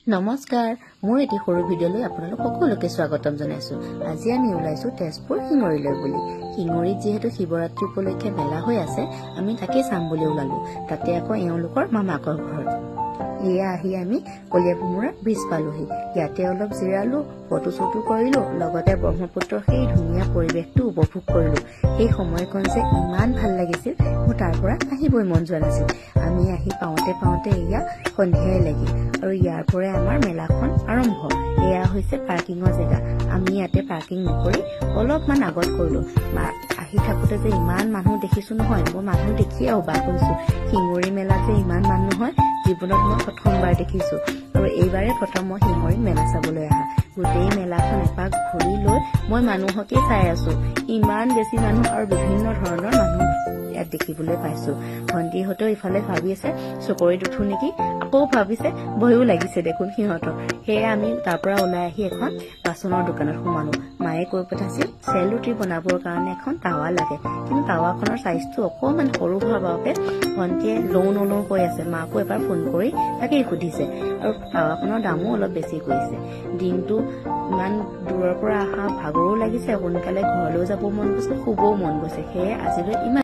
নমস্কাৰ মোৰ এটি সৰু ভিডিঅ'লৈ আপোনালোক সকলোকে স্বাগতম জনাইছো। আজি আমি ওলাইছো তেজপুৰ শিঙৰিলৈ বুলি। শিঙৰিত যেহেতু শিৱৰাত্ৰি উপলক্ষে মেলা হৈ আছে, আমি তাকে চাম বুলি ওলালো। তাতে আকৌ এওঁলোকৰ মামাকৰ ঘৰ। এয়া আহি আমি কলিয়াভোমোৰা ব্ৰিজ পালোহি। ইয়াতে অলপ জিৰালো, ফটো চটো কৰিলো, লগতে ব্ৰহ্মপুত্ৰৰ সেই ধুনীয়া পৰিৱেশটো উপভোগ কৰিলো। সেই সময়কণ যে ইমান ভাল লাগিছিল, মোৰ তাৰ পৰা আহিবই মন যোৱা নাছিল। আমি আহি পাওঁতে এয়া সন্ধিয়াই লাগিল আৰু ইয়াৰ পৰাই আমাৰ মেলাখন আৰম্ভ। এয়া হৈছে পাৰ্কিঙৰ জেগা। আমি ইয়াতে পাৰ্কিং নকৰি অলপমান আগত কৰিলো। আহি থাকোতে যে ইমান মানুহ দেখিছো নহয়, মই মানুহ দেখিয়ে অবাক হৈছো। শিঙৰি মেলাত যে ইমান মানুহ হয়, জীৱনত মই প্ৰথমবাৰ দেখিছো। আৰু এইবাৰে প্ৰথম মই শিঙৰিত মেলা চাবলৈ আহা। গোটেই মেলাখন এপাক ঘূৰি লৈ মই মানুহকে চাই আছো। ইমান বেছি মানুহ আৰু বিভিন্ন ধৰণৰ মানুহ ইয়াত দেখিবলৈ পাইছো। ভণ্টিহঁতেও ইফালে ভাবি আছে চকৰিত উঠো নেকি, আকৌ ভাবিছে ভয়ো লাগিছে দেখোন সিহঁতৰ। সেয়ে আমি তাৰ পৰা ওলাই আহি এখন বাচনৰ দোকানত সোমালো। মায়ে কৈ পঠাইছিল চেল ৰুটি বনাবৰ কাৰণে এখন টাৱা লাগে, কিন্তু টাৱাখনৰ চাইজটো অকণমান সৰু হোৱাৰ বাবে ভণ্টিয়ে নলওঁ কৈ আছে। মাকো এবাৰ ফোন কৰি তাকেই সুধিছে, আৰু টাৱাখনৰ দামো অলপ বেছি কৰিছে। দিনটো ইমান দূৰৰ পৰা অহা, ভাগৰো লাগিছে, সোনকালে ঘৰলৈ যাব মন গৈছে, শুবও মন গৈছে। সেয়ে আজিলৈ ইমান